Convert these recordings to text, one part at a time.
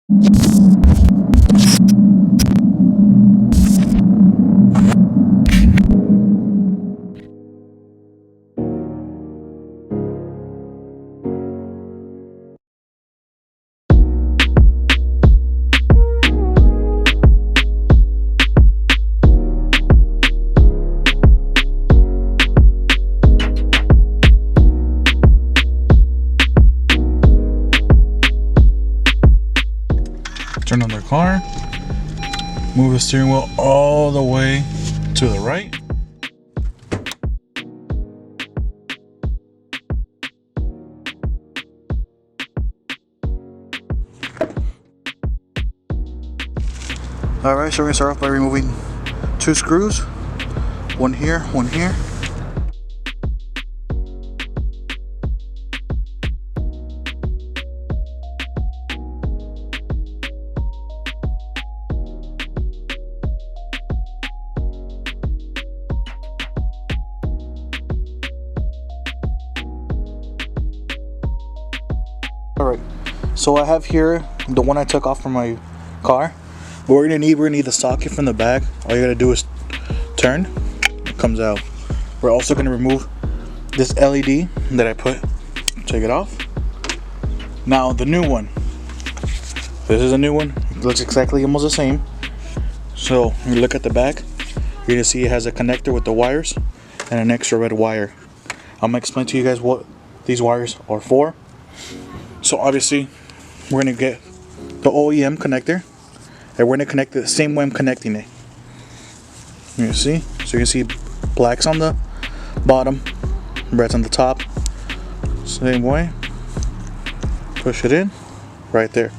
Turn on the car, move the steering wheel all the way to the right. Alright, so we're going to start off by removing 2 screws, one here, one here. Alright, so I have here the one I took off from my car. What we're gonna need the socket from the back. All you gotta do is turn, it comes out. We're also gonna remove this LED that I put, take it off. Now the new one, this is a new one, it looks exactly almost the same. So you look at the back, you're gonna see it has a connector with the wires and an extra red wire. I'm gonna explain to you guys what these wires are for. So obviously we're gonna get the OEM connector and we're gonna connect it the same way I'm connecting it. You see? So you can see black's on the bottom, red's on the top. Same way. Push it in right there.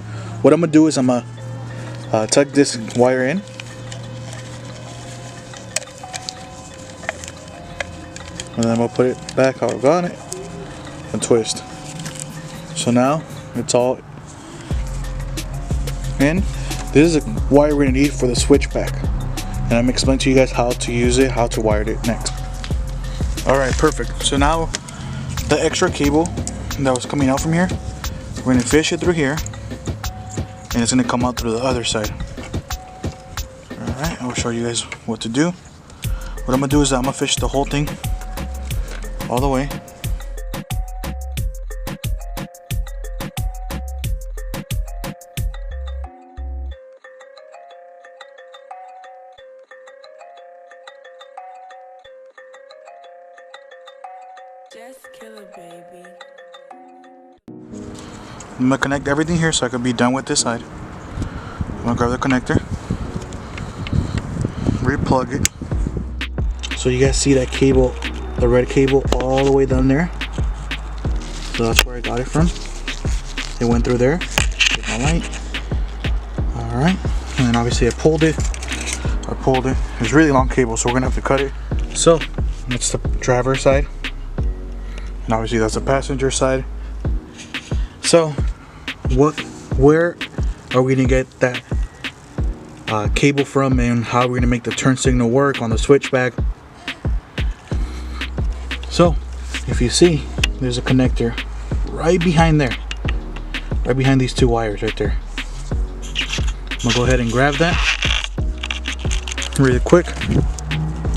What I'm gonna do is I'm gonna tuck this wire in. And then I'm gonna put it back how I got it and twist. So now it's all in. This is a wire we're gonna need for the switchback, and I'm explaining to you guys how to use it, how to wire it next. Alright, perfect. So now the extra cable that was coming out from here, we're gonna fish it through here and it's gonna come out through the other side. Alright, I'll show you guys what to do. What I'm gonna do is I'm gonna fish the whole thing all the way. Just kill it, baby. I'm gonna connect everything here so I can be done with this side. I'm gonna grab the connector, replug it. So you guys see that cable, the red cable all the way down there. So that's where I got it from. It went through there. Get my light. Alright. And then obviously I pulled it. It's a really long cable, so we're gonna have to cut it. So that's the driver's side. And obviously that's the passenger side. So where are we gonna get that cable from, and how are we gonna make the turn signal work on the switchback? So if you see, there's a connector right behind there, right behind these 2 wires right there. I'm gonna go ahead and grab that really quick.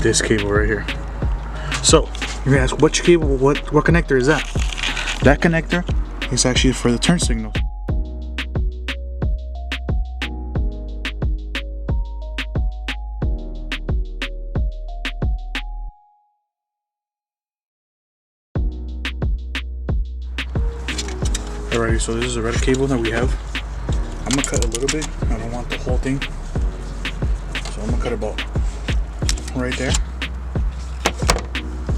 This cable right here. So you're gonna ask, which cable, what connector is that? That connector is actually for the turn signal. Alrighty, so this is a red cable that we have. I'm gonna cut a little bit. I don't want the whole thing. So I'm gonna cut about right there.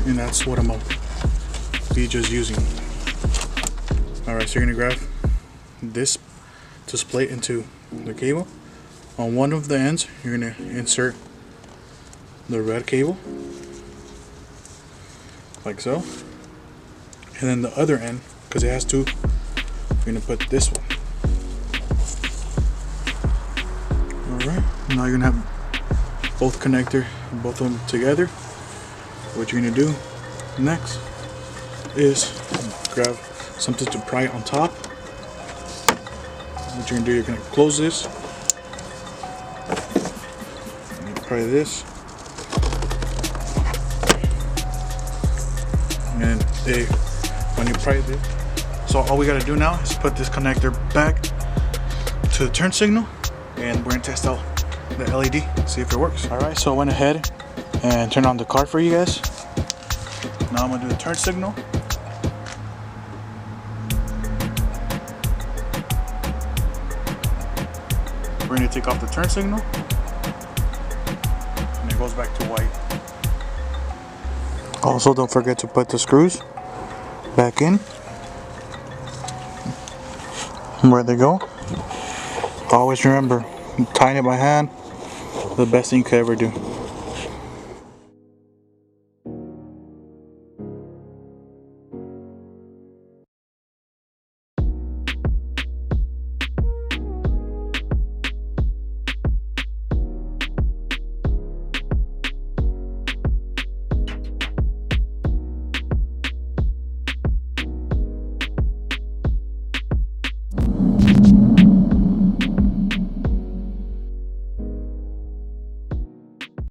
And that's what I'm gonna be just using. Alright, so you're gonna grab this to split into the cable. On one of the ends, you're gonna insert the red cable, like so. And then the other end, because it has 2, you're gonna put this one. Alright, now you're gonna have both of them together. What you're gonna do next is grab something to pry it on top. what you're gonna do, you're gonna close this. And you pry this. And when you pry this, so all we gotta do now is put this connector back to the turn signal, and we're gonna test out the LED, see if it works. Alright, so I went ahead and turned on the car for you guys. Now I'm gonna do the turn signal. We're gonna take off the turn signal, and it goes back to white. Also, don't forget to put the screws back in where they go. Always remember, tying it by hand, the best thing you could ever do.